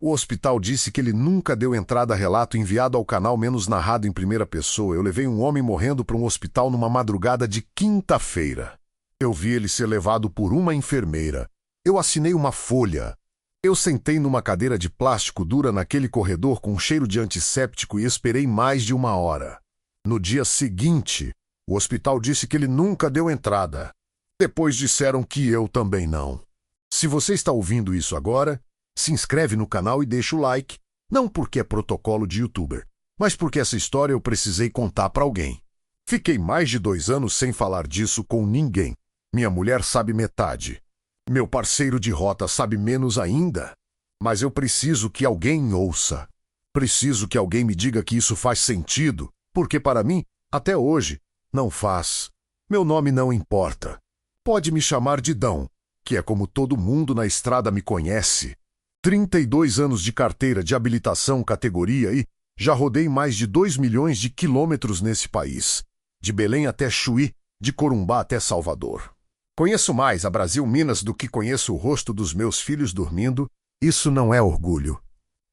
O hospital disse que ele nunca deu entrada a relato enviado ao canal menos narrado em primeira pessoa. Eu levei um homem morrendo para um hospital numa madrugada de quinta-feira. Eu vi ele ser levado por uma enfermeira. Eu assinei uma folha. Eu sentei numa cadeira de plástico dura naquele corredor com cheiro de antisséptico e esperei mais de 1 hora. No dia seguinte, o hospital disse que ele nunca deu entrada. Depois disseram que eu também não. Se você está ouvindo isso agora, se inscreve no canal e deixa o like, não porque é protocolo de youtuber, mas porque essa história eu precisei contar para alguém. Fiquei mais de 2 anos sem falar disso com ninguém. Minha mulher sabe metade. Meu parceiro de rota sabe menos ainda. Mas eu preciso que alguém ouça. Preciso que alguém me diga que isso faz sentido, porque para mim, até hoje, não faz. Meu nome não importa. Pode me chamar de Dão, que é como todo mundo na estrada me conhece. 32 anos de carteira de habilitação categoria e já rodei mais de 2 milhões de quilômetros nesse país. De Belém até Chuí, de Corumbá até Salvador. Conheço mais a Brasil Minas do que conheço o rosto dos meus filhos dormindo. Isso não é orgulho.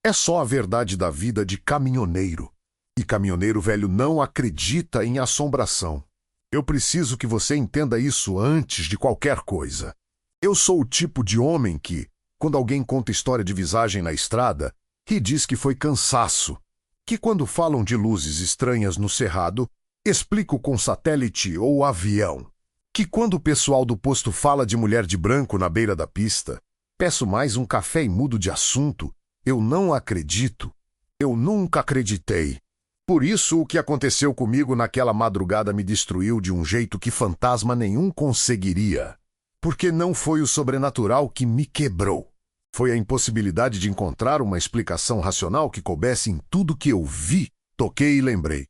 É só a verdade da vida de caminhoneiro. E caminhoneiro velho não acredita em assombração. Eu preciso que você entenda isso antes de qualquer coisa. Eu sou o tipo de homem que, quando alguém conta história de visagem na estrada, ri diz que foi cansaço. Que quando falam de luzes estranhas no cerrado, explico com satélite ou avião. Que quando o pessoal do posto fala de mulher de branco na beira da pista, peço mais um café e mudo de assunto. Eu não acredito. Eu nunca acreditei. Por isso, o que aconteceu comigo naquela madrugada me destruiu de um jeito que fantasma nenhum conseguiria. Porque não foi o sobrenatural que me quebrou. Foi a impossibilidade de encontrar uma explicação racional que coubesse em tudo que eu vi, toquei e lembrei.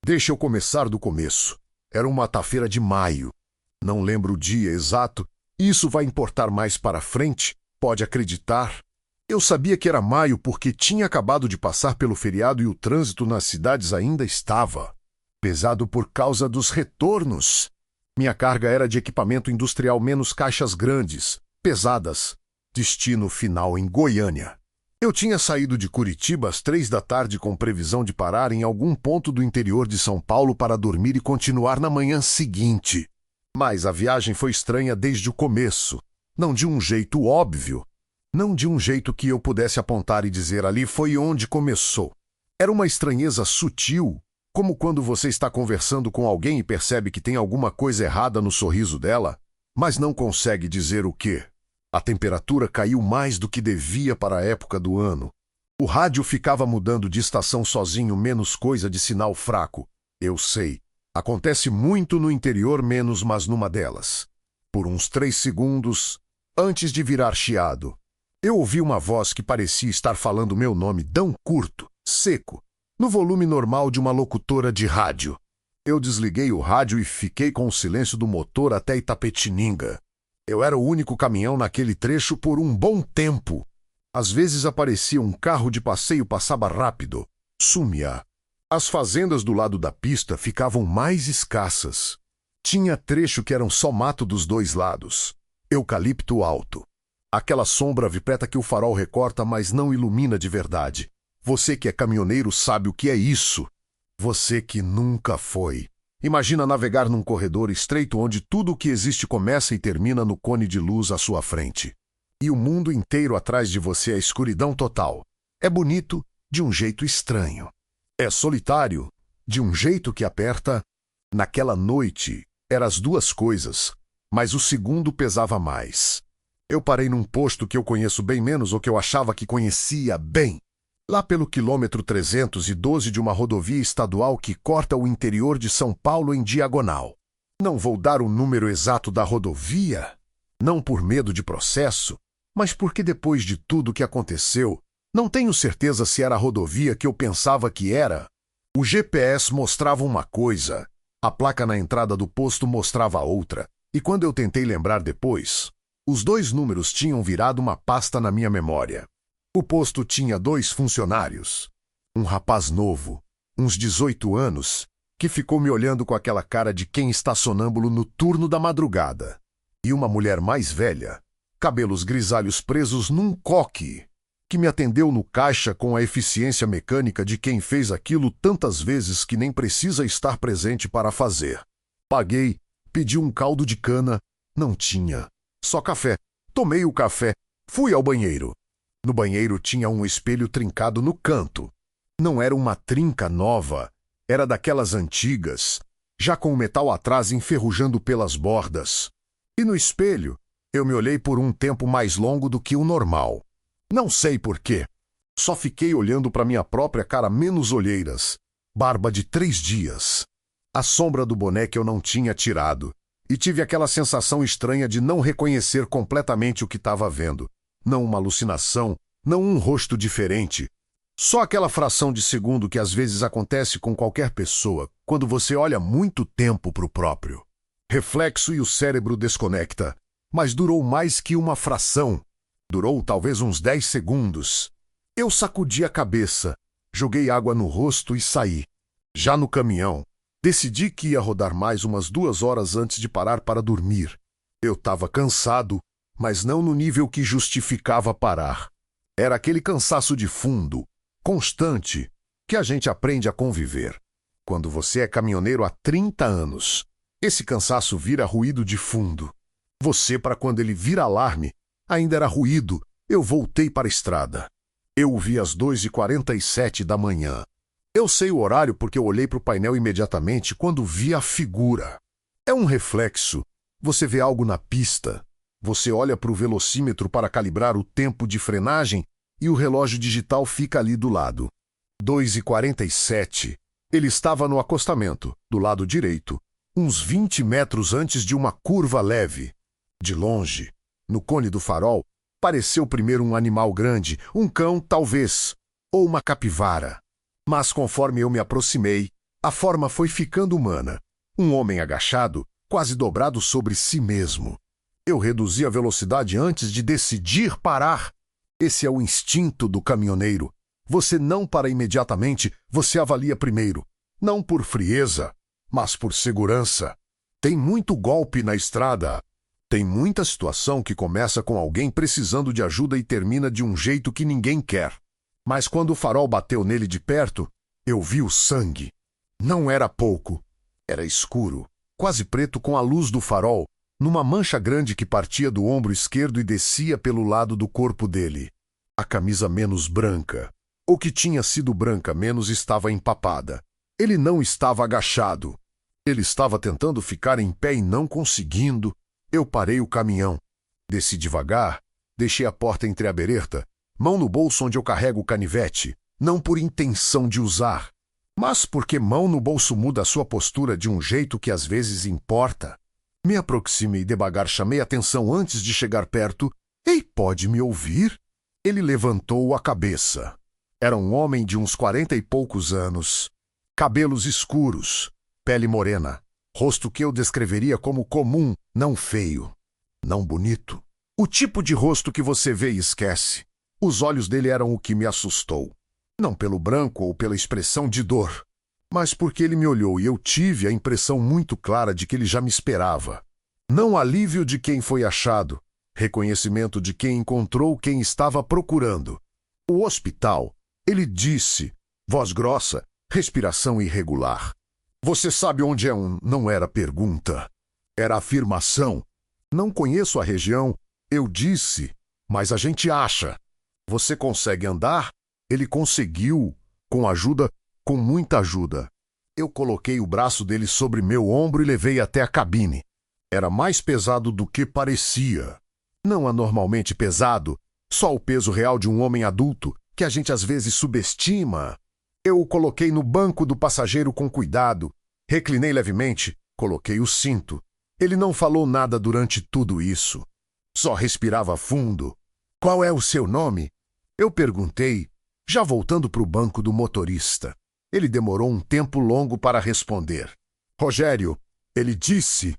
Deixa eu começar do começo. Era uma quarta-feira de maio. Não lembro o dia exato. Isso vai importar mais para frente, pode acreditar. Eu sabia que era maio porque tinha acabado de passar pelo feriado e o trânsito nas cidades ainda estava pesado por causa dos retornos. Minha carga era de equipamento industrial menos caixas grandes, pesadas. Destino final em Goiânia. Eu tinha saído de Curitiba às 3 da tarde com previsão de parar em algum ponto do interior de São Paulo para dormir e continuar na manhã seguinte. Mas a viagem foi estranha desde o começo. Não de um jeito óbvio. Não de um jeito que eu pudesse apontar e dizer ali foi onde começou. Era uma estranheza sutil, como quando você está conversando com alguém e percebe que tem alguma coisa errada no sorriso dela, mas não consegue dizer o quê. A temperatura caiu mais do que devia para a época do ano. O rádio ficava mudando de estação sozinho, menos coisa de sinal fraco. Eu sei. Acontece muito no interior menos, mas numa delas. Por uns 3 segundos, antes de virar chiado, eu ouvi uma voz que parecia estar falando meu nome tão curto, seco, no volume normal de uma locutora de rádio. Eu desliguei o rádio e fiquei com o silêncio do motor até Itapetininga. Eu era o único caminhão naquele trecho por um bom tempo. Às vezes aparecia um carro de passeio, passava rápido, sumia. As fazendas do lado da pista ficavam mais escassas. Tinha trecho que eram só mato dos 2 lados. Eucalipto alto. Aquela sombra vipreta que o farol recorta, mas não ilumina de verdade. Você que é caminhoneiro sabe o que é isso. Você que nunca foi. Imagina navegar num corredor estreito onde tudo o que existe começa e termina no cone de luz à sua frente. E o mundo inteiro atrás de você é escuridão total. É bonito de um jeito estranho. É solitário de um jeito que aperta. Naquela noite, eram as 2 coisas, mas o segundo pesava mais. Eu parei num posto que eu conheço bem menos ou que eu achava que conhecia bem. Lá pelo quilômetro 312 de uma rodovia estadual que corta o interior de São Paulo em diagonal. Não vou dar o número exato da rodovia, não por medo de processo, mas porque depois de tudo que aconteceu, não tenho certeza se era a rodovia que eu pensava que era. O GPS mostrava uma coisa, a placa na entrada do posto mostrava outra, e quando eu tentei lembrar depois, os 2 números tinham virado uma pasta na minha memória. O posto tinha 2 funcionários. Um rapaz novo, uns 18 anos, que ficou me olhando com aquela cara de quem está sonâmbulo no turno da madrugada. E uma mulher mais velha, cabelos grisalhos presos num coque. que me atendeu no caixa com a eficiência mecânica de quem fez aquilo tantas vezes que nem precisa estar presente para fazer. Paguei, pedi um caldo de cana, não tinha. Só café. Tomei o café, fui ao banheiro. No banheiro tinha um espelho trincado no canto. Não era uma trinca nova, era daquelas antigas, já com o metal atrás enferrujando pelas bordas. E no espelho, eu me olhei por um tempo mais longo do que o normal. Não sei por quê. Só fiquei olhando para minha própria cara menos olheiras. Barba de 3 dias. A sombra do boné que eu não tinha tirado. E tive aquela sensação estranha de não reconhecer completamente o que estava vendo. Não uma alucinação, não um rosto diferente. Só aquela fração de segundo que às vezes acontece com qualquer pessoa quando você olha muito tempo para o próprio. Reflexo e o cérebro desconecta. Mas durou mais que uma fração. Durou talvez uns 10 segundos. Eu sacudi a cabeça, joguei água no rosto e saí. Já no caminhão, decidi que ia rodar mais umas 2 horas antes de parar para dormir. Eu estava cansado, mas não no nível que justificava parar. Era aquele cansaço de fundo, constante, que a gente aprende a conviver. Quando você é caminhoneiro há 30 anos, esse cansaço vira ruído de fundo. Você, para quando ele vira alarme, ainda era ruído. Eu voltei para a estrada. Eu o vi às 2h47 da manhã. Eu sei o horário porque eu olhei para o painel imediatamente quando vi a figura. É um reflexo. Você vê algo na pista. Você olha para o velocímetro para calibrar o tempo de frenagem e o relógio digital fica ali do lado. 2h47. Ele estava no acostamento, do lado direito, uns 20 metros antes de uma curva leve. De longe, no cone do farol, pareceu primeiro um animal grande, um cão, talvez, ou uma capivara. Mas conforme eu me aproximei, a forma foi ficando humana. Um homem agachado, quase dobrado sobre si mesmo. Eu reduzi a velocidade antes de decidir parar. Esse é o instinto do caminhoneiro. Você não para imediatamente, você avalia primeiro. Não por frieza, mas por segurança. Tem muito golpe na estrada. Tem muita situação que começa com alguém precisando de ajuda e termina de um jeito que ninguém quer. Mas quando o farol bateu nele de perto, eu vi o sangue. Não era pouco. Era escuro, quase preto com a luz do farol, numa mancha grande que partia do ombro esquerdo e descia pelo lado do corpo dele. A camisa menos branca, ou que tinha sido branca menos, estava empapada. Ele não estava agachado. Ele estava tentando ficar em pé e não conseguindo. Eu parei o caminhão. Desci devagar, deixei a porta entreaberta, mão no bolso onde eu carrego o canivete, não por intenção de usar, mas porque mão no bolso muda a sua postura de um jeito que às vezes importa. Me aproximei e devagar chamei atenção antes de chegar perto. Ei, pode me ouvir? Ele levantou a cabeça. Era um homem de uns 40 e poucos anos. Cabelos escuros, pele morena. Rosto que eu descreveria como comum, não feio, não bonito. O tipo de rosto que você vê e esquece. Os olhos dele eram o que me assustou. Não pelo branco ou pela expressão de dor, mas porque ele me olhou e eu tive a impressão muito clara de que ele já me esperava. Não alívio de quem foi achado, reconhecimento de quem encontrou quem estava procurando. O hospital, ele disse, voz grossa, respiração irregular. Você sabe onde é um... Não era pergunta. Era afirmação. Não conheço a região, eu disse, mas a gente acha. Você consegue andar? Ele conseguiu, com muita ajuda. Eu coloquei o braço dele sobre meu ombro e levei até a cabine. Era mais pesado do que parecia. Não anormalmente pesado, só o peso real de um homem adulto, que a gente às vezes subestima. Eu o coloquei no banco do passageiro com cuidado. Reclinei levemente, coloquei o cinto. Ele não falou nada durante tudo isso. Só respirava fundo. Qual é o seu nome? Eu perguntei, já voltando para o banco do motorista. Ele demorou um tempo longo para responder. Rogério, ele disse.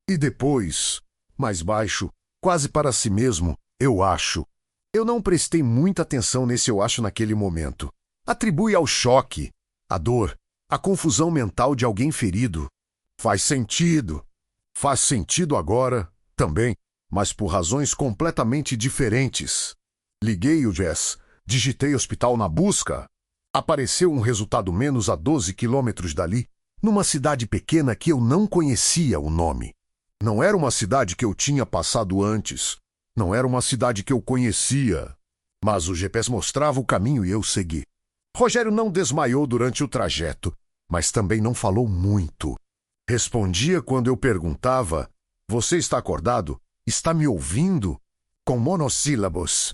E depois, mais baixo, quase para si mesmo, eu acho. Eu não prestei muita atenção nesse eu acho naquele momento. Atribui ao choque, à dor, à confusão mental de alguém ferido. Faz sentido. Faz sentido agora, também, mas por razões completamente diferentes. Liguei o jazz, Digitei hospital na busca. Apareceu um resultado menos a 12 quilômetros dali, numa cidade pequena que eu não conhecia o nome. Não era uma cidade que eu tinha passado antes. Não era uma cidade que eu conhecia. Mas o GPS mostrava o caminho e eu segui. Rogério não desmaiou durante o trajeto, mas também não falou muito. Respondia quando eu perguntava: "Você está acordado? Está me ouvindo?" Com monossílabos.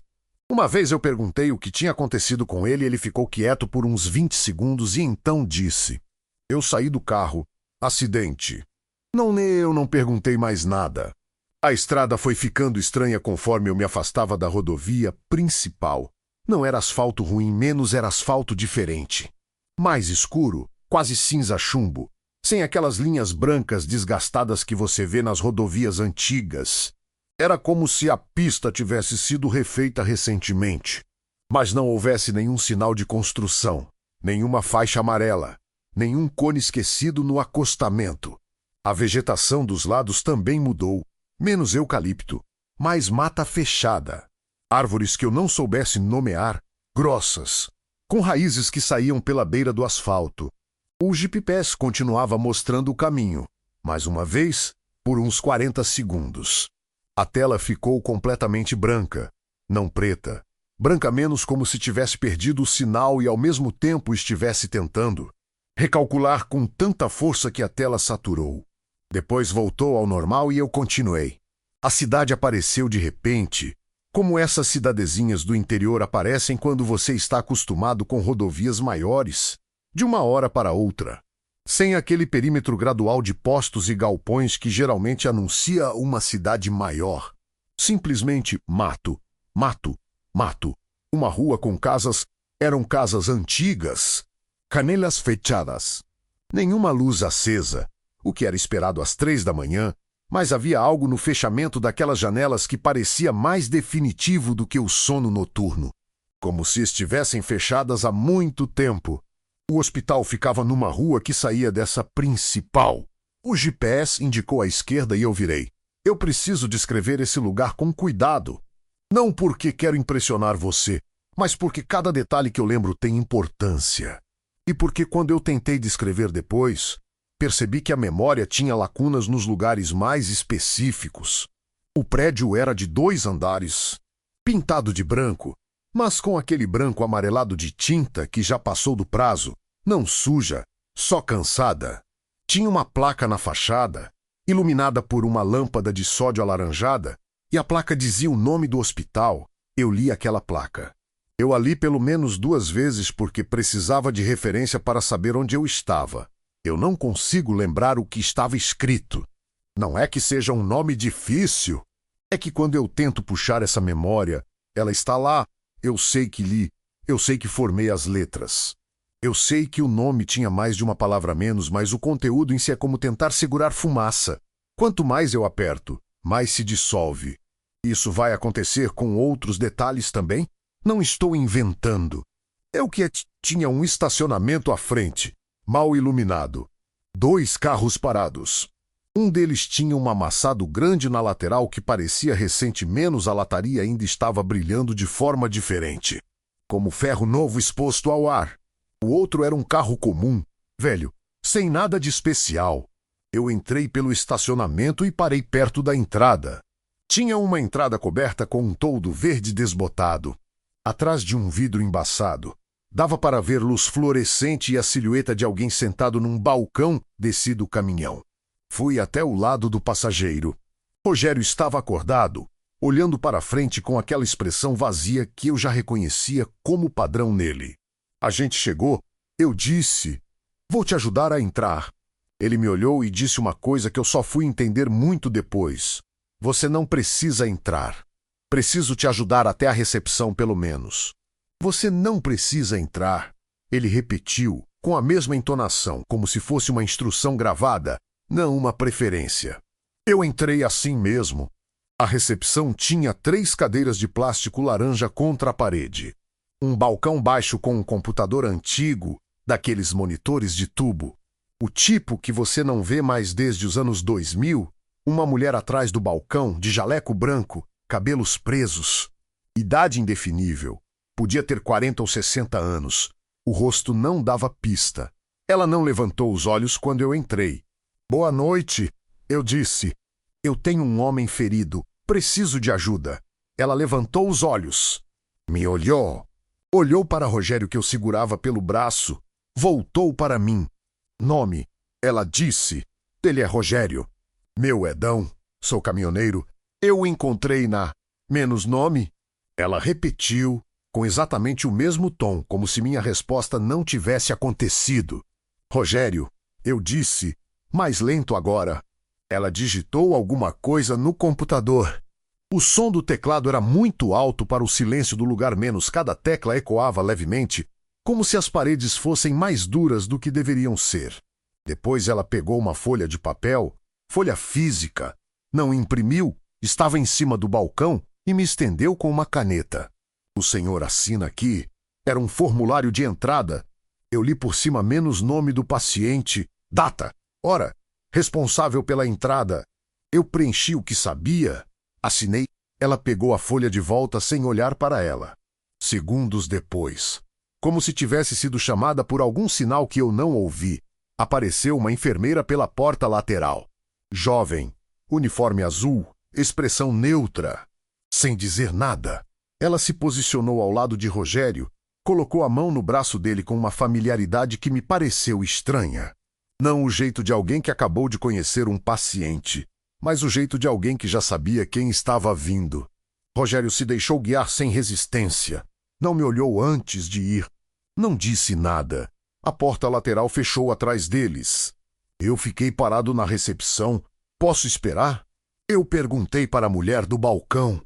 Uma vez eu perguntei o que tinha acontecido com ele e ele ficou quieto por uns 20 segundos e então disse: "Eu saí do carro. Acidente." Eu não perguntei mais nada. A estrada foi ficando estranha conforme eu me afastava da rodovia principal. Não era asfalto ruim, menos era asfalto diferente. Mais escuro, quase cinza chumbo, sem aquelas linhas brancas desgastadas que você vê nas rodovias antigas. Era como se a pista tivesse sido refeita recentemente. Mas não houvesse nenhum sinal de construção, nenhuma faixa amarela, nenhum cone esquecido no acostamento. A vegetação dos lados também mudou, menos eucalipto, mais mata fechada. Árvores que eu não soubesse nomear, grossas, com raízes que saíam pela beira do asfalto. O GPS continuava mostrando o caminho, mais uma vez, por uns 40 segundos. A tela ficou completamente branca, não preta. Branca menos como se tivesse perdido o sinal e ao mesmo tempo estivesse tentando recalcular com tanta força que a tela saturou. Depois voltou ao normal e eu continuei. A cidade apareceu de repente, como essas cidadezinhas do interior aparecem quando você está acostumado com rodovias maiores, de uma hora para outra, sem aquele perímetro gradual de postos e galpões que geralmente anuncia uma cidade maior. Simplesmente mato, mato, mato. Uma rua com casas, eram casas antigas, canelas fechadas. Nenhuma luz acesa, o que era esperado às 3 da manhã, mas havia algo no fechamento daquelas janelas que parecia mais definitivo do que o sono noturno, como se estivessem fechadas há muito tempo. O hospital ficava numa rua que saía dessa principal. O GPS indicou à esquerda e eu virei. Eu preciso descrever esse lugar com cuidado. Não porque quero impressionar você, mas porque cada detalhe que eu lembro tem importância. E porque quando eu tentei descrever depois, percebi que a memória tinha lacunas nos lugares mais específicos. O prédio era de 2 andares, pintado de branco, mas com aquele branco amarelado de tinta que já passou do prazo, não suja, só cansada. Tinha uma placa na fachada, iluminada por uma lâmpada de sódio alaranjada, e a placa dizia o nome do hospital. Eu li aquela placa. Eu a li pelo menos 2 vezes porque precisava de referência para saber onde eu estava. Eu não consigo lembrar o que estava escrito. Não é que seja um nome difícil. É que quando eu tento puxar essa memória, ela está lá. Eu sei que li. Eu sei que formei as letras. Eu sei que o nome tinha mais de uma palavra a menos, mas o conteúdo em si é como tentar segurar fumaça. Quanto mais eu aperto, mais se dissolve. Isso vai acontecer com outros detalhes também? Não estou inventando. É o que tinha um estacionamento à frente, mal iluminado. 2 carros parados. Um deles tinha um amassado grande na lateral que parecia recente, menos a lataria ainda estava brilhando de forma diferente, como ferro novo exposto ao ar. O outro era um carro comum, velho, sem nada de especial. Eu entrei pelo estacionamento e parei perto da entrada. Tinha uma entrada coberta com um toldo verde desbotado. Atrás de um vidro embaçado, dava para ver luz fluorescente e a silhueta de alguém sentado num balcão descido o caminhão. Fui até o lado do passageiro. Rogério estava acordado, olhando para frente com aquela expressão vazia que eu já reconhecia como padrão nele. A gente chegou, eu disse: "Vou te ajudar a entrar." Ele me olhou e disse uma coisa que eu só fui entender muito depois. "Você não precisa entrar. Preciso te ajudar até a recepção, pelo menos." "Você não precisa entrar." Ele repetiu, com a mesma entonação, como se fosse uma instrução gravada, não uma preferência. Eu entrei assim mesmo. A recepção tinha 3 cadeiras de plástico laranja contra a parede. Um balcão baixo com um computador antigo, daqueles monitores de tubo. O tipo que você não vê mais desde os anos 2000, uma mulher atrás do balcão, de jaleco branco, cabelos presos. Idade indefinível. Podia ter 40 ou 60 anos. O rosto não dava pista. Ela não levantou os olhos quando eu entrei. Boa noite, eu disse. Eu tenho um homem ferido. Preciso de ajuda. Ela levantou os olhos. Me olhou. Olhou para Rogério que eu segurava pelo braço. Voltou para mim. Nome. Ela disse. Ele é Rogério. Meu Edão. Sou caminhoneiro. Eu o encontrei na... Menos nome? Ela repetiu, com exatamente o mesmo tom, como se minha resposta não tivesse acontecido. Rogério, eu disse, mais lento agora. Ela digitou alguma coisa no computador. O som do teclado era muito alto para o silêncio do lugar, menos cada tecla ecoava levemente, como se as paredes fossem mais duras do que deveriam ser. Depois ela pegou uma folha de papel, folha física, não imprimiu, estava em cima do balcão e me estendeu com uma caneta. O senhor assina aqui. Era um formulário de entrada. Eu li por cima menos nome do paciente, data, hora, responsável pela entrada. Eu preenchi o que sabia, assinei. Ela pegou a folha de volta sem olhar para ela. Segundos depois, como se tivesse sido chamada por algum sinal que eu não ouvi, apareceu uma enfermeira pela porta lateral. Jovem, uniforme azul, expressão neutra. Sem dizer nada, ela se posicionou ao lado de Rogério, colocou a mão no braço dele com uma familiaridade que me pareceu estranha. Não o jeito de alguém que acabou de conhecer um paciente, mas o jeito de alguém que já sabia quem estava vindo. Rogério se deixou guiar sem resistência. Não me olhou antes de ir. Não disse nada. A porta lateral fechou atrás deles. Eu fiquei parado na recepção. Posso esperar? Eu perguntei para a mulher do balcão.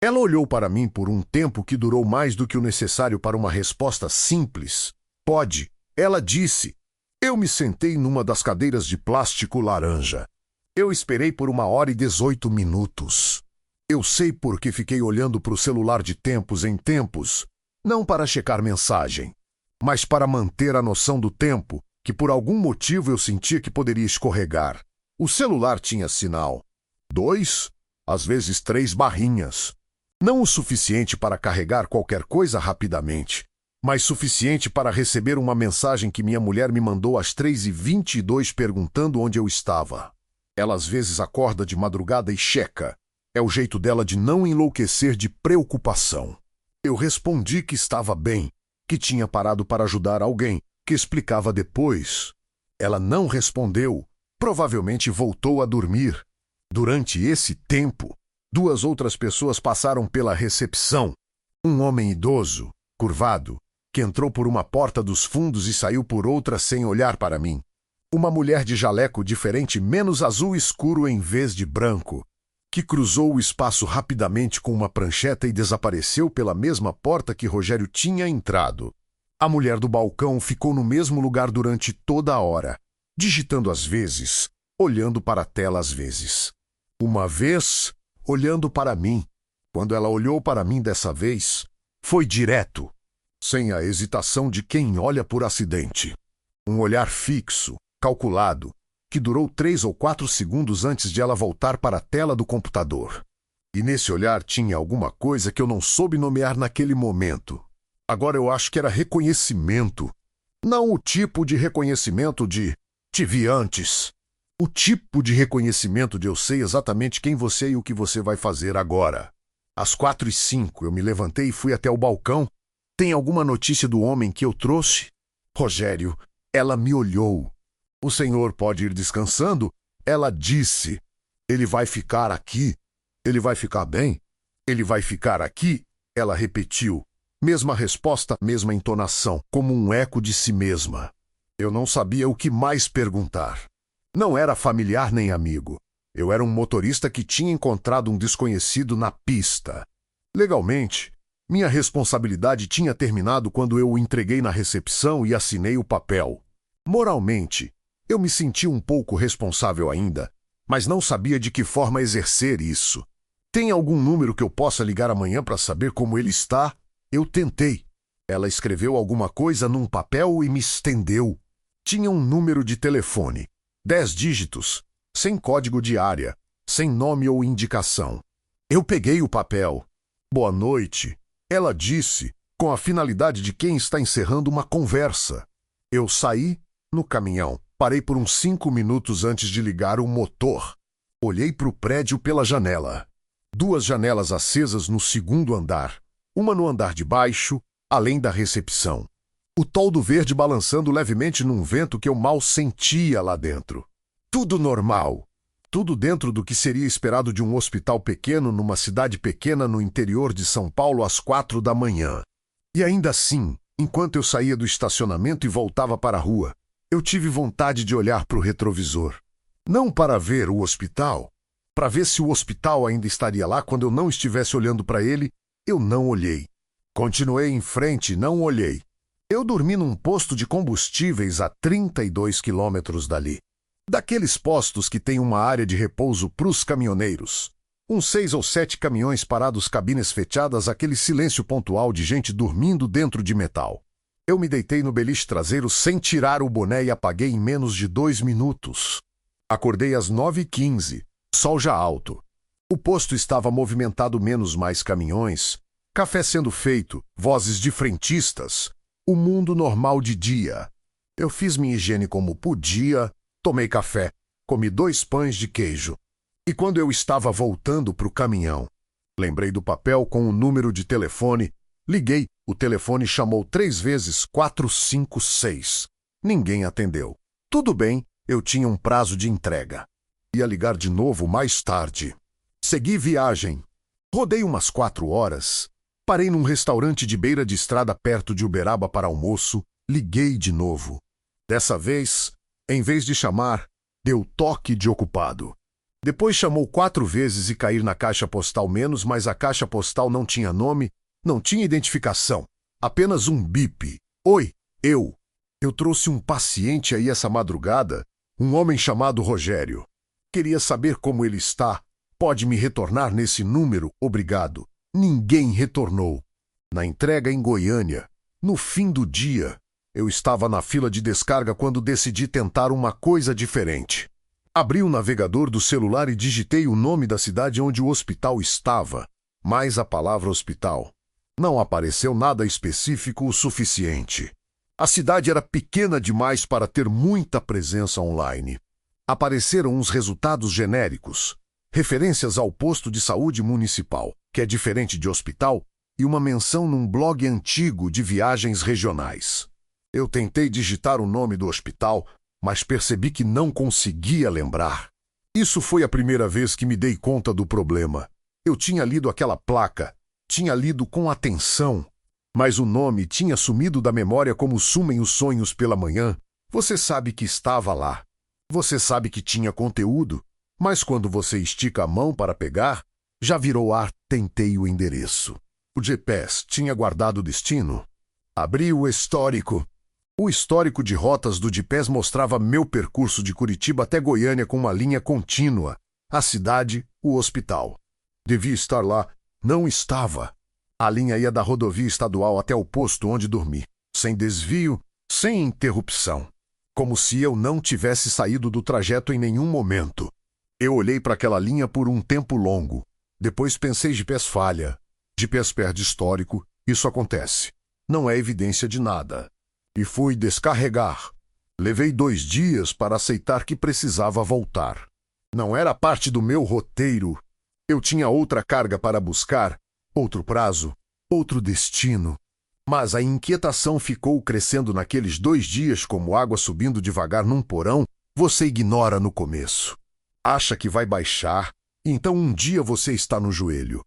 Ela olhou para mim por um tempo que durou mais do que o necessário para uma resposta simples. Pode, ela disse. Eu me sentei numa das cadeiras de plástico laranja. Eu esperei por 1 hora e 18 minutos. Eu sei porque fiquei olhando para o celular de tempos em tempos, não para checar mensagem, mas para manter a noção do tempo, que por algum motivo eu sentia que poderia escorregar. O celular tinha sinal. 2, às vezes 3 barrinhas. Não o suficiente para carregar qualquer coisa rapidamente, mas suficiente para receber uma mensagem que minha mulher me mandou às 3h22 perguntando onde eu estava. Ela às vezes acorda de madrugada e checa. É o jeito dela de não enlouquecer de preocupação. Eu respondi que estava bem, que tinha parado para ajudar alguém, que explicava depois. Ela não respondeu. Provavelmente voltou a dormir. Durante esse tempo, 2 outras pessoas passaram pela recepção. Um homem idoso, curvado, que entrou por uma porta dos fundos e saiu por outra sem olhar para mim. Uma mulher de jaleco diferente, menos azul escuro em vez de branco, que cruzou o espaço rapidamente com uma prancheta e desapareceu pela mesma porta que Rogério tinha entrado. A mulher do balcão ficou no mesmo lugar durante toda a hora, digitando às vezes, olhando para a tela às vezes. Uma vez, olhando para mim. Quando ela olhou para mim dessa vez, foi direto, sem a hesitação de quem olha por acidente. Um olhar fixo, calculado, que durou 3 ou 4 segundos antes de ela voltar para a tela do computador. E nesse olhar tinha alguma coisa que eu não soube nomear naquele momento. Agora eu acho que era reconhecimento. Não o tipo de reconhecimento de "te vi antes". O tipo de reconhecimento de eu sei exatamente quem você é e o que você vai fazer agora. Às 4h05 eu me levantei e fui até o balcão. Tem alguma notícia do homem que eu trouxe? Rogério, ela me olhou. O senhor pode ir descansando? Ela disse. Ele vai ficar aqui. Ele vai ficar bem? Ele vai ficar aqui? Ela repetiu. Mesma resposta, mesma entonação, como um eco de si mesma. Eu não sabia o que mais perguntar. Não era familiar nem amigo. Eu era um motorista que tinha encontrado um desconhecido na pista. Legalmente, minha responsabilidade tinha terminado quando eu o entreguei na recepção e assinei o papel. Moralmente, eu me senti um pouco responsável ainda, mas não sabia de que forma exercer isso. Tem algum número que eu possa ligar amanhã para saber como ele está? Eu tentei. Ela escreveu alguma coisa num papel e me estendeu. Tinha um número de telefone. 10 dígitos, sem código de área, sem nome ou indicação. Eu peguei o papel. Boa noite, ela disse, com a finalidade de quem está encerrando uma conversa. Eu saí no caminhão, parei por uns 5 minutos antes de ligar o motor. Olhei para o prédio pela janela. 2 janelas acesas no 2º andar, uma no andar de baixo, além da recepção. O toldo verde balançando levemente num vento que eu mal sentia lá dentro. Tudo normal. Tudo dentro do que seria esperado de um hospital pequeno numa cidade pequena no interior de São Paulo às 4 da manhã. E ainda assim, enquanto eu saía do estacionamento e voltava para a rua, eu tive vontade de olhar para o retrovisor. Não para ver o hospital, para ver se o hospital ainda estaria lá quando eu não estivesse olhando para ele. Eu não olhei. Continuei em frente e não olhei. Eu dormi num posto de combustíveis a 32 quilômetros dali. Daqueles postos que tem uma área de repouso para os caminhoneiros. Uns 6 ou 7 caminhões parados, cabines fechadas, aquele silêncio pontual de gente dormindo dentro de metal. Eu me deitei no beliche traseiro sem tirar o boné e apaguei em menos de 2 minutos. Acordei às 9h15, sol já alto. O posto estava movimentado, menos mais caminhões, café sendo feito, vozes de frentistas, o mundo normal de dia. Eu fiz minha higiene como podia, tomei café, comi 2 pães de queijo. E quando eu estava voltando para o caminhão, lembrei do papel com o número de telefone, liguei, o telefone chamou 3 vezes 456. Ninguém atendeu. Tudo bem, eu tinha um prazo de entrega. Ia ligar de novo mais tarde. Segui viagem. Rodei umas 4 horas. Parei num restaurante de beira de estrada perto de Uberaba para almoço. Liguei de novo. Dessa vez, em vez de chamar, deu toque de ocupado. Depois chamou 4 vezes e cair na caixa postal menos, mas a caixa postal não tinha nome, não tinha identificação. Apenas um bip. Oi, eu. Eu trouxe um paciente aí essa madrugada, um homem chamado Rogério. Queria saber como ele está. Pode me retornar nesse número? Obrigado. Ninguém retornou. Na entrega em Goiânia, no fim do dia, eu estava na fila de descarga quando decidi tentar uma coisa diferente. Abri o navegador do celular e digitei o nome da cidade onde o hospital estava, mais a palavra hospital. Não apareceu nada específico o suficiente. A cidade era pequena demais para ter muita presença online. Apareceram uns resultados genéricos, referências ao posto de saúde municipal, que é diferente de hospital, e uma menção num blog antigo de viagens regionais. Eu tentei digitar o nome do hospital, mas percebi que não conseguia lembrar. Isso foi a primeira vez que me dei conta do problema. Eu tinha lido aquela placa, tinha lido com atenção, mas o nome tinha sumido da memória como sumem os sonhos pela manhã. Você sabe que estava lá. Você sabe que tinha conteúdo, mas quando você estica a mão para pegar, já virou ar. Tentei o endereço. O GPS tinha guardado o destino. Abri o histórico. O histórico de rotas do GPS mostrava meu percurso de Curitiba até Goiânia com uma linha contínua. A cidade, o hospital. Devia estar lá. Não estava. A linha ia da rodovia estadual até o posto onde dormi. Sem desvio, sem interrupção. Como se eu não tivesse saído do trajeto em nenhum momento. Eu olhei para aquela linha por um tempo longo. Depois pensei: GPS falha. GPS perde histórico. Isso acontece. Não é evidência de nada. E fui descarregar. Levei 2 dias para aceitar que precisava voltar. Não era parte do meu roteiro. Eu tinha outra carga para buscar, outro prazo, outro destino. Mas a inquietação ficou crescendo naqueles 2 dias como água subindo devagar num porão. Você ignora no começo. Acha que vai baixar, então um dia você está no joelho.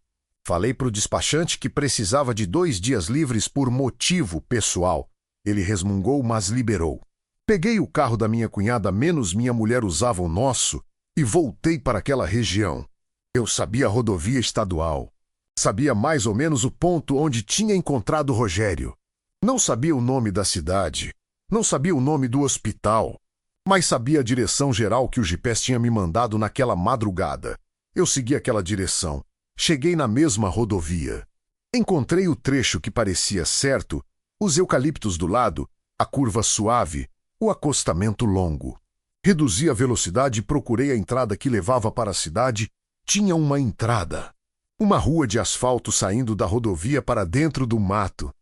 Falei para o despachante que precisava de 2 dias livres por motivo pessoal. Ele resmungou, mas liberou. Peguei o carro da minha cunhada, menos minha mulher usava o nosso, e voltei para aquela região. Eu sabia a rodovia estadual. Sabia mais ou menos o ponto onde tinha encontrado o Rogério. Não sabia o nome da cidade. Não sabia o nome do hospital. Mas sabia a direção geral que o GPS tinha me mandado naquela madrugada. Eu segui aquela direção. Cheguei na mesma rodovia. Encontrei o trecho que parecia certo, os eucaliptos do lado, a curva suave, o acostamento longo. Reduzi a velocidade e procurei a entrada que levava para a cidade. Tinha uma entrada. Uma rua de asfalto saindo da rodovia para dentro do mato.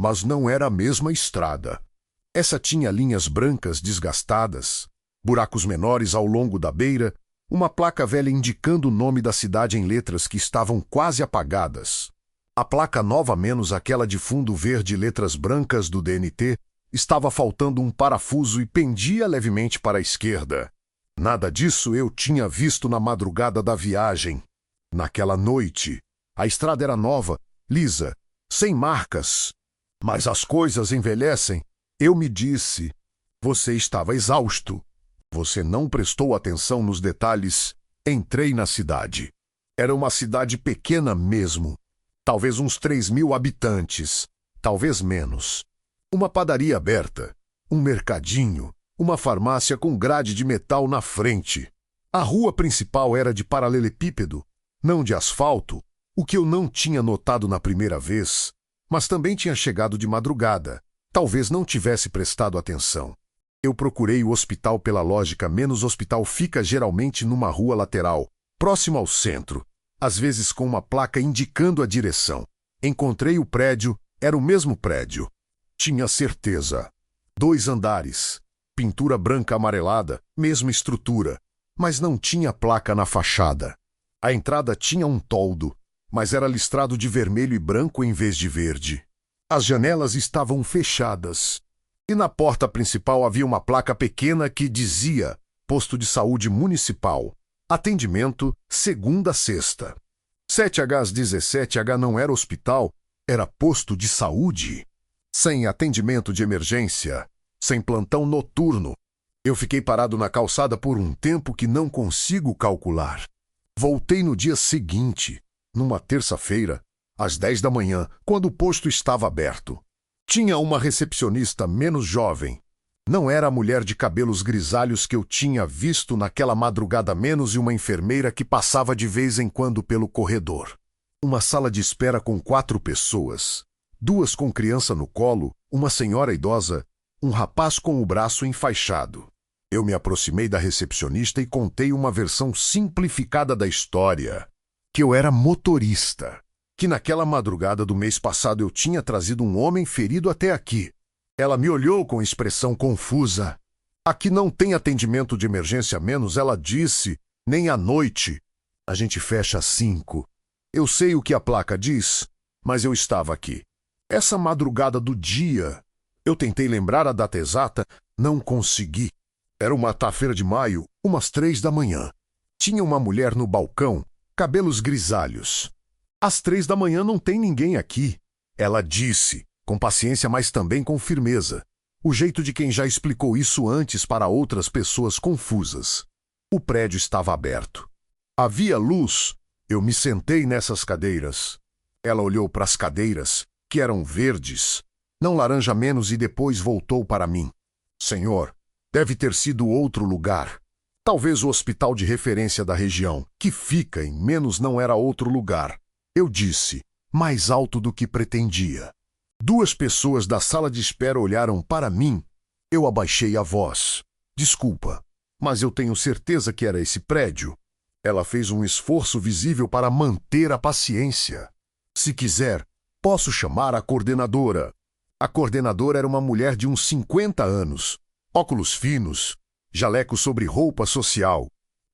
Mas não era a mesma estrada. Essa tinha linhas brancas desgastadas, buracos menores ao longo da beira, uma placa velha indicando o nome da cidade em letras que estavam quase apagadas. A placa nova menos aquela de fundo verde e letras brancas do DNT estava faltando um parafuso e pendia levemente para a esquerda. Nada disso eu tinha visto na madrugada da viagem. Naquela noite, a estrada era nova, lisa, sem marcas. Mas as coisas envelhecem. Eu me disse, você estava exausto. Você não prestou atenção nos detalhes. Entrei na cidade. Era uma cidade pequena mesmo. Talvez uns 3.000 habitantes. Talvez menos. Uma padaria aberta. Um mercadinho. Uma farmácia com grade de metal na frente. A rua principal era de paralelepípedo, não de asfalto, o que eu não tinha notado na primeira vez, mas também tinha chegado de madrugada. Talvez não tivesse prestado atenção. Eu procurei o hospital pela lógica, menos hospital fica geralmente numa rua lateral, próximo ao centro, às vezes com uma placa indicando a direção. Encontrei o prédio, era o mesmo prédio. Tinha certeza. 2 andares, pintura branca amarelada, mesma estrutura, mas não tinha placa na fachada. A entrada tinha um toldo, mas era listrado de vermelho e branco em vez de verde. As janelas estavam fechadas. E na porta principal havia uma placa pequena que dizia Posto de Saúde Municipal. Atendimento segunda a sexta. 7H17H não era hospital, era posto de saúde. Sem atendimento de emergência, sem plantão noturno. Eu fiquei parado na calçada por um tempo que não consigo calcular. Voltei no dia seguinte, numa terça-feira, às 10 da manhã, quando o posto estava aberto. Tinha uma recepcionista menos jovem. Não era a mulher de cabelos grisalhos que eu tinha visto naquela madrugada menos e uma enfermeira que passava de vez em quando pelo corredor. Uma sala de espera com 4 pessoas. 2 com criança no colo, uma senhora idosa, um rapaz com o braço enfaixado. Eu me aproximei da recepcionista e contei uma versão simplificada da história. Que eu era motorista. Que naquela madrugada do mês passado eu tinha trazido um homem ferido até aqui. Ela me olhou com expressão confusa. Aqui não tem atendimento de emergência menos, ela disse, nem à noite. A gente fecha às 5. Eu sei o que a placa diz, mas eu estava aqui. Essa madrugada do dia, eu tentei lembrar a data exata, não consegui. Era uma quarta-feira de maio, umas 3 da manhã. Tinha uma mulher no balcão, cabelos grisalhos. Às 3 da manhã não tem ninguém aqui. Ela disse, com paciência, mas também com firmeza. O jeito de quem já explicou isso antes para outras pessoas confusas. O prédio estava aberto. Havia luz. Eu me sentei nessas cadeiras. Ela olhou para as cadeiras, que eram verdes, não laranja menos, e depois voltou para mim. Senhor, deve ter sido outro lugar. Talvez o hospital de referência da região, que fica em menos, não era outro lugar. Eu disse, mais alto do que pretendia. 2 pessoas da sala de espera olharam para mim. Eu abaixei a voz. Desculpa, mas eu tenho certeza que era esse prédio. Ela fez um esforço visível para manter a paciência. Se quiser, posso chamar a coordenadora. A coordenadora era uma mulher de uns 50 anos, óculos finos, jaleco sobre roupa social.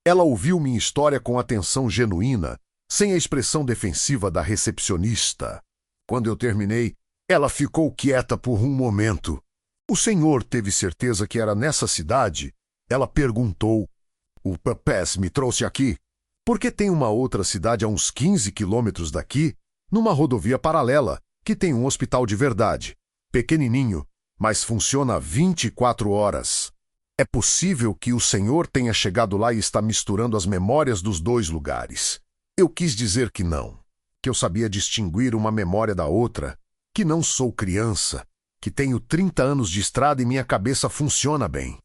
Ela ouviu minha história com atenção genuína, sem a expressão defensiva da recepcionista. Quando eu terminei, ela ficou quieta por um momento. O senhor teve certeza que era nessa cidade? Ela perguntou. O PPS me trouxe aqui. Porque tem uma outra cidade a uns 15 quilômetros daqui, numa rodovia paralela, que tem um hospital de verdade. Pequenininho, mas funciona 24 horas. É possível que o senhor tenha chegado lá e está misturando as memórias dos 2 lugares. Eu quis dizer que não, que eu sabia distinguir uma memória da outra, que não sou criança, que tenho 30 anos de estrada e minha cabeça funciona bem.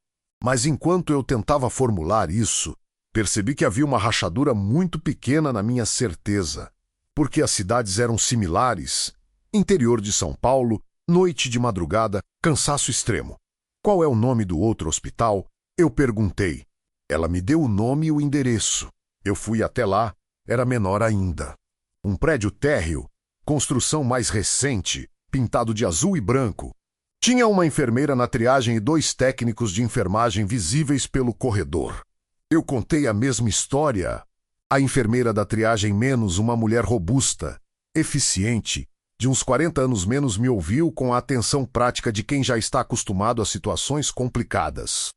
Mas enquanto eu tentava formular isso, percebi que havia uma rachadura muito pequena na minha certeza, porque as cidades eram similares. Interior de São Paulo, noite de madrugada, cansaço extremo. Qual é o nome do outro hospital? Eu perguntei. Ela me deu o nome e o endereço. Eu fui até lá. Era menor ainda. Um prédio térreo, construção mais recente, pintado de azul e branco. Tinha uma enfermeira na triagem e 2 técnicos de enfermagem visíveis pelo corredor. Eu contei a mesma história. A enfermeira da triagem menos uma mulher robusta, eficiente, de uns 40 anos menos me ouviu com a atenção prática de quem já está acostumado a situações complicadas.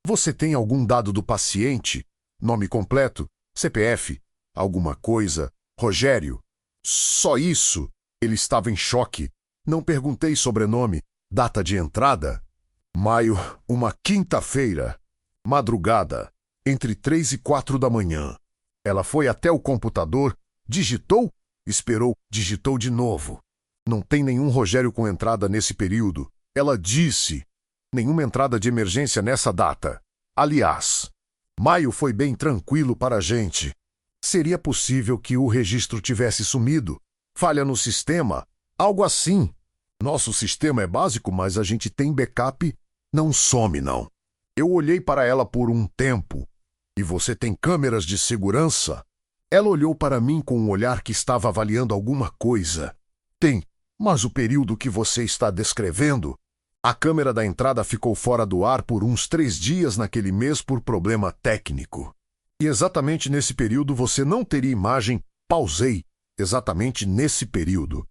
Você tem algum dado do paciente? Nome completo? CPF? Alguma coisa? Rogério? Só isso. Ele estava em choque. Não perguntei sobrenome. Data de entrada? Maio, uma quinta-feira. Madrugada, entre 3 e 4 da manhã. Ela foi até o computador, digitou, esperou, digitou de novo. Não tem nenhum Rogério com entrada nesse período. Ela disse. Nenhuma entrada de emergência nessa data. Aliás, maio foi bem tranquilo para a gente. Seria possível que o registro tivesse sumido. Falha no sistema, algo assim. Nosso sistema é básico, mas a gente tem backup. Não some, não. Eu olhei para ela por um tempo. E você tem câmeras de segurança? Ela olhou para mim com um olhar que estava avaliando alguma coisa. Tem, mas o período que você está descrevendo... A câmera da entrada ficou fora do ar por uns 3 dias naquele mês por problema técnico. E exatamente nesse período você não teria imagem. Pausei. Exatamente nesse período.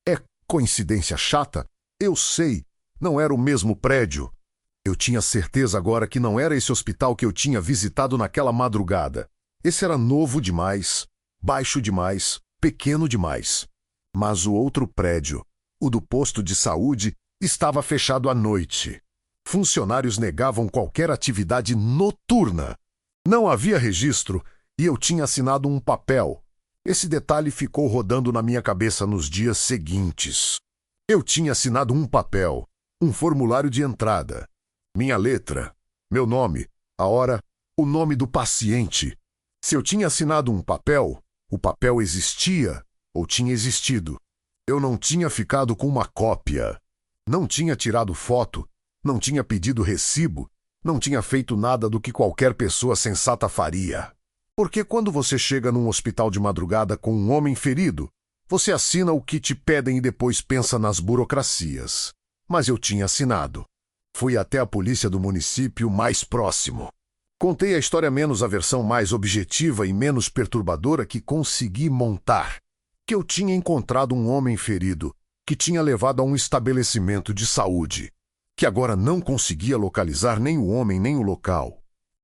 É coincidência chata? Eu sei. Não era o mesmo prédio. Eu tinha certeza agora que não era esse hospital que eu tinha visitado naquela madrugada. Esse era novo demais, baixo demais, pequeno demais. Mas o outro prédio, o do posto de saúde, estava fechado à noite. Funcionários negavam qualquer atividade noturna. Não havia registro e eu tinha assinado um papel. Esse detalhe ficou rodando na minha cabeça nos dias seguintes. Eu tinha assinado um papel, um formulário de entrada. Minha letra, meu nome, a hora, o nome do paciente. Se eu tinha assinado um papel, o papel existia ou tinha existido. Eu não tinha ficado com uma cópia. Não tinha tirado foto, não tinha pedido recibo, não tinha feito nada do que qualquer pessoa sensata faria. Porque quando você chega num hospital de madrugada com um homem ferido, você assina o que te pedem e depois pensa nas burocracias. Mas eu tinha assinado. Fui até a polícia do município mais próximo. Contei a história menos a versão mais objetiva e menos perturbadora que consegui montar. Que eu tinha encontrado um homem ferido, que tinha levado a um estabelecimento de saúde, que agora não conseguia localizar nem o homem nem o local.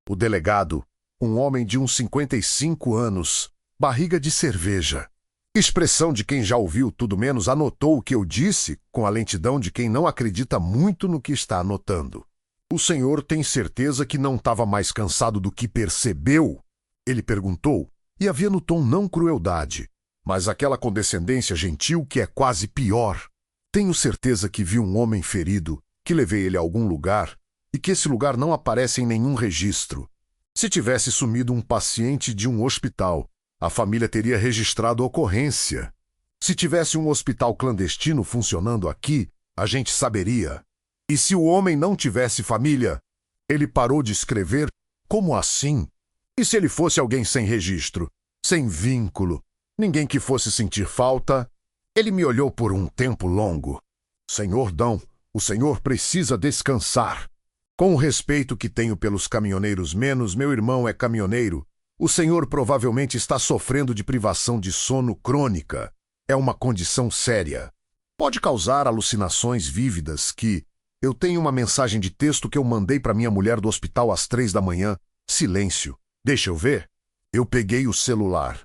O delegado, um homem de uns 55 anos, barriga de cerveja. Expressão de quem já ouviu tudo menos anotou o que eu disse com a lentidão de quem não acredita muito no que está anotando. O senhor tem certeza que não estava mais cansado do que percebeu? Ele perguntou, e havia no tom não crueldade, mas aquela condescendência gentil que é quase pior. Tenho certeza que vi um homem ferido, que levei ele a algum lugar, e que esse lugar não aparece em nenhum registro. Se tivesse sumido um paciente de um hospital, a família teria registrado a ocorrência. Se tivesse um hospital clandestino funcionando aqui, a gente saberia. E se o homem não tivesse família? Ele parou de escrever. Como assim? E se ele fosse alguém sem registro, sem vínculo, ninguém que fosse sentir falta? Ele me olhou por um tempo longo. Senhor Dão, o senhor precisa descansar. Com o respeito que tenho pelos caminhoneiros menos, meu irmão é caminhoneiro. O senhor provavelmente está sofrendo de privação de sono crônica. É uma condição séria. Pode causar alucinações vívidas que... Eu tenho uma mensagem de texto que eu mandei para minha mulher do hospital às 3 da manhã. Silêncio. Deixa eu ver. Eu peguei o celular.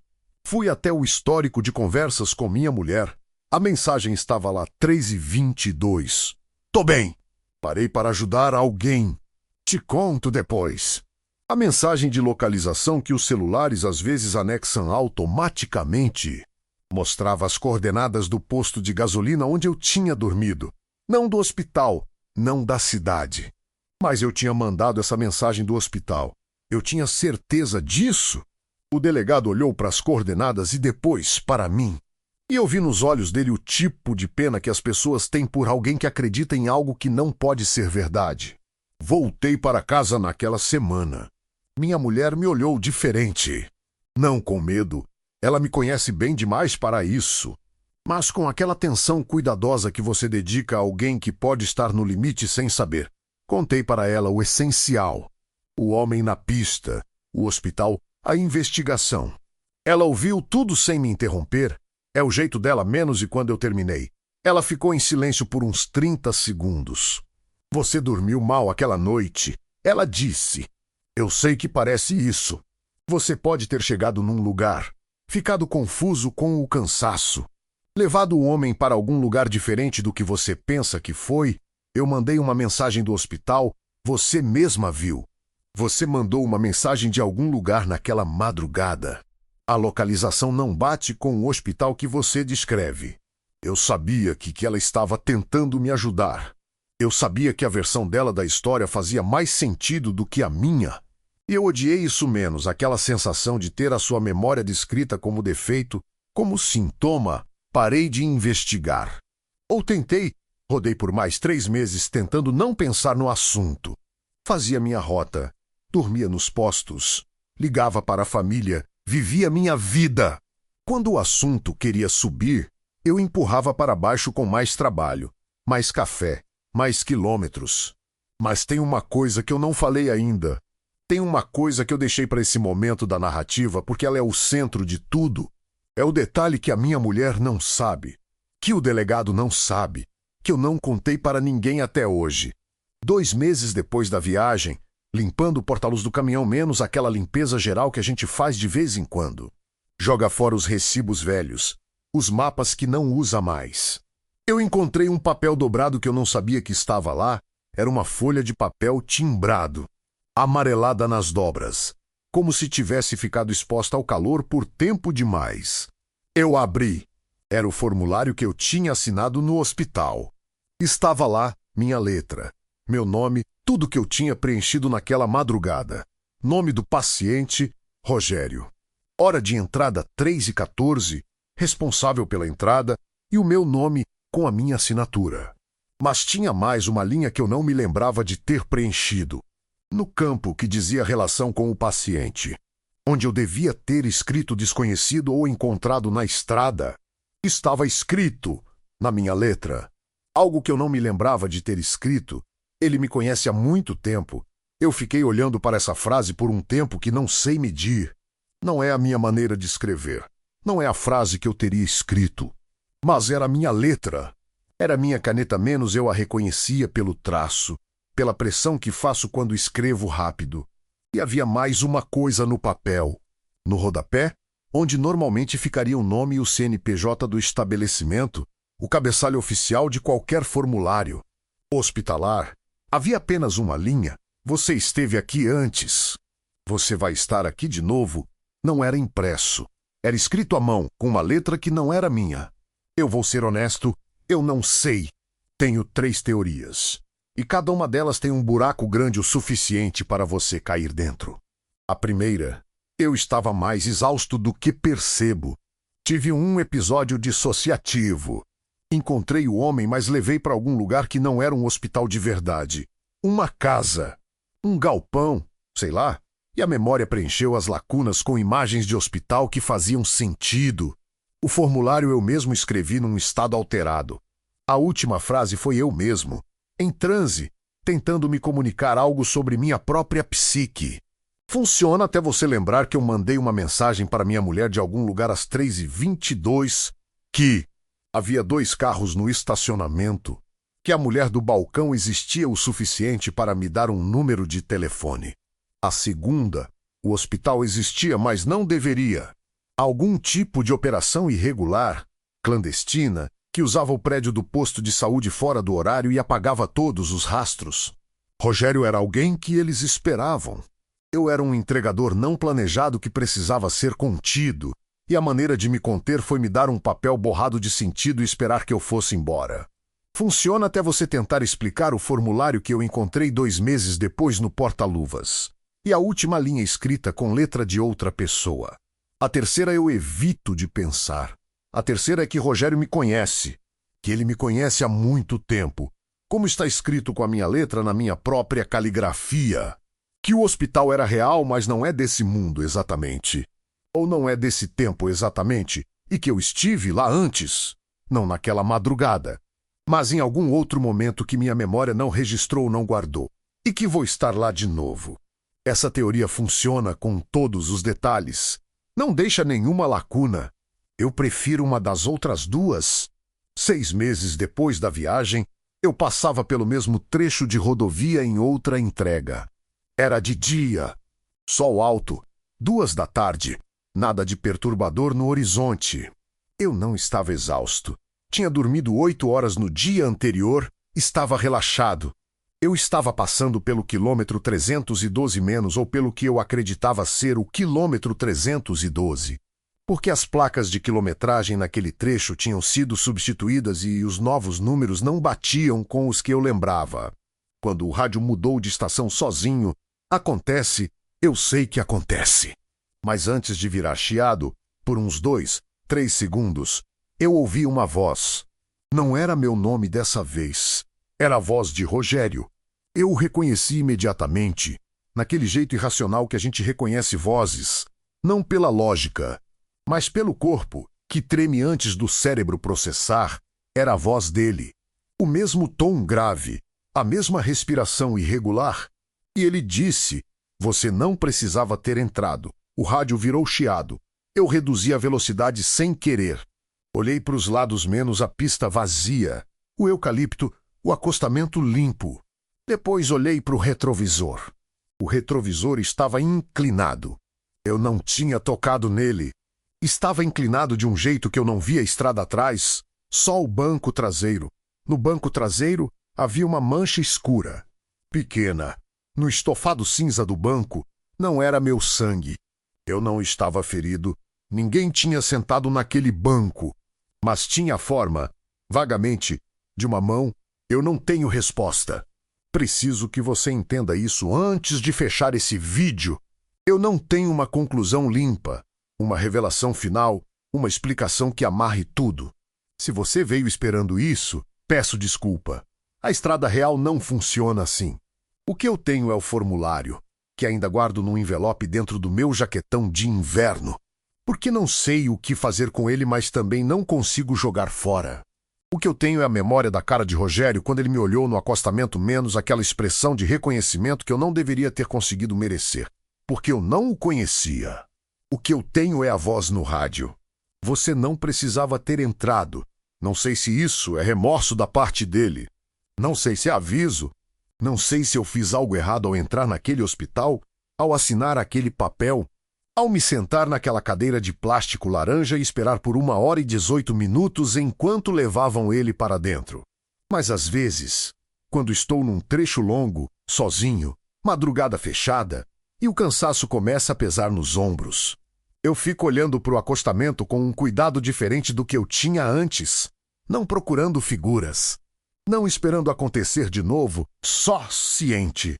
Fui até o histórico de conversas com minha mulher. A mensagem estava lá 3h22. Tô bem. Parei para ajudar alguém. Te conto depois. A mensagem de localização que os celulares às vezes anexam automaticamente mostrava as coordenadas do posto de gasolina onde eu tinha dormido. Não do hospital, não da cidade. Mas eu tinha mandado essa mensagem do hospital. Eu tinha certeza disso. O delegado olhou para as coordenadas e depois para mim. E eu vi nos olhos dele o tipo de pena que as pessoas têm por alguém que acredita em algo que não pode ser verdade. Voltei para casa naquela semana. Minha mulher me olhou diferente. Não com medo. Ela me conhece bem demais para isso. mas com aquela atenção cuidadosa que você dedica a alguém que pode estar no limite sem saber. Contei para ela o essencial: o homem na pista, o hospital, a investigação. Ela ouviu tudo sem me interromper. É o jeito dela, menos e quando eu terminei. Ela ficou em silêncio por uns 30 segundos. Você dormiu mal aquela noite. Ela disse. Eu sei que parece isso. Você pode ter chegado num lugar, ficado confuso com o cansaço, levado o homem para algum lugar diferente do que você pensa que foi. Eu mandei uma mensagem do hospital, você mesma viu. Você mandou uma mensagem de algum lugar naquela madrugada. A localização não bate com o hospital que você descreve. Eu sabia que ela estava tentando me ajudar. Eu sabia que a versão dela da história fazia mais sentido do que a minha. E eu odiei isso menos, aquela sensação de ter a sua memória descrita como defeito, como sintoma. Parei de investigar. Ou tentei, rodei por mais 3 meses tentando não pensar no assunto. Fazia minha rota, dormia nos postos, ligava para a família, vivia minha vida. Quando o assunto queria subir, eu empurrava para baixo com mais trabalho, mais café, mais quilômetros. Mas tem uma coisa que eu não falei ainda. Tem uma coisa que eu deixei para esse momento da narrativa porque ela é o centro de tudo. É o detalhe que a minha mulher não sabe, que o delegado não sabe, que eu não contei para ninguém até hoje. 2 meses depois da viagem, limpando o porta-luz do caminhão, menos aquela limpeza geral que a gente faz de vez em quando. Joga fora os recibos velhos, os mapas que não usa mais. Eu encontrei um papel dobrado que eu não sabia que estava lá. Era uma folha de papel timbrado, amarelada nas dobras, como se tivesse ficado exposta ao calor por tempo demais. Eu abri. Era o formulário que eu tinha assinado no hospital. Estava lá minha letra, meu nome, tudo que eu tinha preenchido naquela madrugada. Nome do paciente, Rogério. Hora de entrada 3h14, responsável pela entrada, e o meu nome com a minha assinatura. Mas tinha mais uma linha que eu não me lembrava de ter preenchido. No campo que dizia relação com o paciente, onde eu devia ter escrito desconhecido ou encontrado na estrada, estava escrito, na minha letra, algo que eu não me lembrava de ter escrito. Ele me conhece há muito tempo. Eu fiquei olhando para essa frase por um tempo que não sei medir. Não é a minha maneira de escrever. Não é a frase que eu teria escrito. Mas era a minha letra. Era a minha caneta, menos eu a reconhecia pelo traço, pela pressão que faço quando escrevo rápido. E havia mais uma coisa no papel. No rodapé, onde normalmente ficaria o nome e o CNPJ do estabelecimento, o cabeçalho oficial de qualquer formulário. Hospitalar, havia apenas uma linha. Você esteve aqui antes. Você vai estar aqui de novo. Não era impresso. Era escrito à mão, com uma letra que não era minha. Eu vou ser honesto, eu não sei. Tenho 3 teorias. E cada uma delas tem um buraco grande o suficiente para você cair dentro. A primeira, eu estava mais exausto do que percebo. Tive um episódio dissociativo. Encontrei o homem, mas levei para algum lugar que não era um hospital de verdade. Uma casa. Um galpão, sei lá. E a memória preencheu as lacunas com imagens de hospital que faziam sentido. O formulário eu mesmo escrevi num estado alterado. A última frase foi eu mesmo, em transe, tentando me comunicar algo sobre minha própria psique. Funciona até você lembrar que eu mandei uma mensagem para minha mulher de algum lugar às 3h22, que havia 2 carros no estacionamento, que a mulher do balcão existia o suficiente para me dar um número de telefone. A segunda, o hospital existia, mas não deveria. Algum tipo de operação irregular, clandestina, que usava o prédio do posto de saúde fora do horário e apagava todos os rastros. Rogério era alguém que eles esperavam. Eu era um entregador não planejado que precisava ser contido, e a maneira de me conter foi me dar um papel borrado de sentido e esperar que eu fosse embora. Funciona até você tentar explicar o formulário que eu encontrei 2 meses depois no porta-luvas. E a última linha escrita com letra de outra pessoa. A terceira eu evito de pensar. A terceira é que Rogério me conhece. Que ele me conhece há muito tempo. Como está escrito com a minha letra na minha própria caligrafia. Que o hospital era real, mas não é desse mundo exatamente. Ou não é desse tempo exatamente. E que eu estive lá antes. não naquela madrugada, mas em algum outro momento que minha memória não registrou ou não guardou, e que vou estar lá de novo. Essa teoria funciona com todos os detalhes. Não deixa nenhuma lacuna. Eu prefiro uma das outras duas. 6 meses depois da viagem, eu passava pelo mesmo trecho de rodovia em outra entrega. Era de dia, sol alto, 2 da tarde, nada de perturbador no horizonte. Eu não estava exausto. Tinha dormido 8 horas no dia anterior, estava relaxado. Eu estava passando pelo quilômetro 312 menos, ou pelo que eu acreditava ser o quilômetro 312. Porque as placas de quilometragem naquele trecho tinham sido substituídas e os novos números não batiam com os que eu lembrava. Quando o rádio mudou de estação sozinho, acontece, eu sei que acontece. Mas antes de virar chiado, por uns 2, 3 segundos, eu ouvi uma voz. Não era meu nome dessa vez. Era a voz de Rogério. Eu o reconheci imediatamente, naquele jeito irracional que a gente reconhece vozes, não pela lógica, mas pelo corpo, que treme antes do cérebro processar. Era a voz dele. O mesmo tom grave, a mesma respiração irregular. E ele disse: você não precisava ter entrado. O rádio virou chiado. Eu reduzi a velocidade sem querer. Olhei para os lados menos a pista vazia, o eucalipto, o acostamento limpo. Depois olhei para o retrovisor. O retrovisor estava inclinado. Eu não tinha tocado nele. Estava inclinado de um jeito que eu não via a estrada atrás, só o banco traseiro. No banco traseiro havia uma mancha escura, pequena. No estofado cinza do banco não era meu sangue. Eu não estava ferido. Ninguém tinha sentado naquele banco. Mas tinha a forma, vagamente, de uma mão. Eu não tenho resposta. Preciso que você entenda isso antes de fechar esse vídeo. Eu não tenho uma conclusão limpa, uma revelação final, uma explicação que amarre tudo. Se você veio esperando isso, peço desculpa. A estrada real não funciona assim. O que eu tenho é o formulário, que ainda guardo num envelope dentro do meu jaquetão de inverno. Porque não sei o que fazer com ele, mas também não consigo jogar fora. O que eu tenho é a memória da cara de Rogério quando ele me olhou no acostamento menos, aquela expressão de reconhecimento que eu não deveria ter conseguido merecer, porque eu não o conhecia. O que eu tenho é a voz no rádio. Você não precisava ter entrado. Não sei se isso é remorso da parte dele. Não sei se é aviso. Não sei se eu fiz algo errado ao entrar naquele hospital, ao assinar aquele papel, ao me sentar naquela cadeira de plástico laranja e esperar por 1 hora e 18 minutos enquanto levavam ele para dentro. Mas às vezes, quando estou num trecho longo, sozinho, madrugada fechada, e o cansaço começa a pesar nos ombros, eu fico olhando para o acostamento com um cuidado diferente do que eu tinha antes, não procurando figuras, não esperando acontecer de novo, só ciente.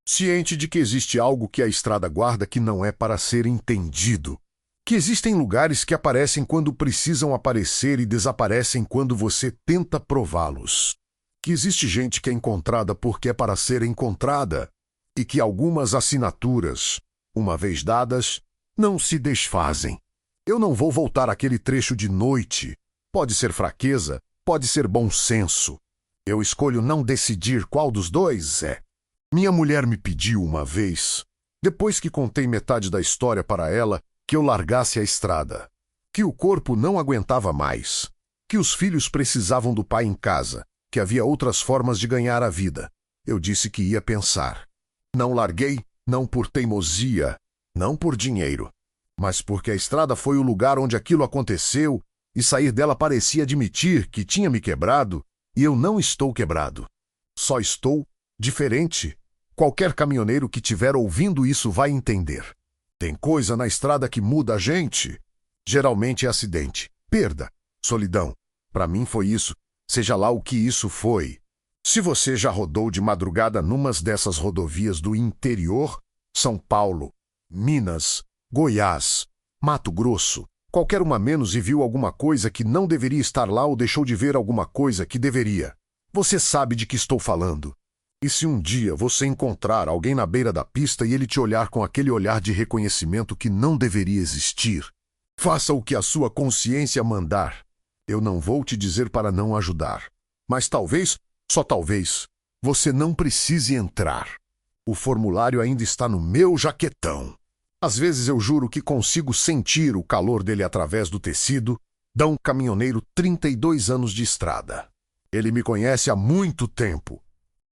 Ciente de que existe algo que a estrada guarda que não é para ser entendido. Que existem lugares que aparecem quando precisam aparecer e desaparecem quando você tenta prová-los. Que existe gente que é encontrada porque é para ser encontrada. E que algumas assinaturas, uma vez dadas, não se desfazem. Eu não vou voltar àquele trecho de noite. Pode ser fraqueza, pode ser bom senso. Eu escolho não decidir qual dos dois é. Minha mulher me pediu uma vez, depois que contei metade da história para ela, que eu largasse a estrada, que o corpo não aguentava mais, que os filhos precisavam do pai em casa, que havia outras formas de ganhar a vida. Eu disse que ia pensar. Não larguei, não por teimosia, não por dinheiro, mas porque a estrada foi o lugar onde aquilo aconteceu e sair dela parecia admitir que tinha me quebrado e eu não estou quebrado. Só estou diferente. Qualquer caminhoneiro que tiver ouvindo isso vai entender. Tem coisa na estrada que muda a gente. Geralmente é acidente, perda, solidão. Para mim foi isso, seja lá o que isso foi. Se você já rodou de madrugada numas dessas rodovias do interior, São Paulo, Minas, Goiás, Mato Grosso, qualquer uma menos e viu alguma coisa que não deveria estar lá ou deixou de ver alguma coisa que deveria. Você sabe de que estou falando. E se um dia você encontrar alguém na beira da pista e ele te olhar com aquele olhar de reconhecimento que não deveria existir, faça o que a sua consciência mandar. Eu não vou te dizer para não ajudar. Mas talvez, só talvez, você não precise entrar. O formulário ainda está no meu jaquetão. Às vezes eu juro que consigo sentir o calor dele através do tecido de um caminhoneiro 32 anos de estrada. Ele me conhece há muito tempo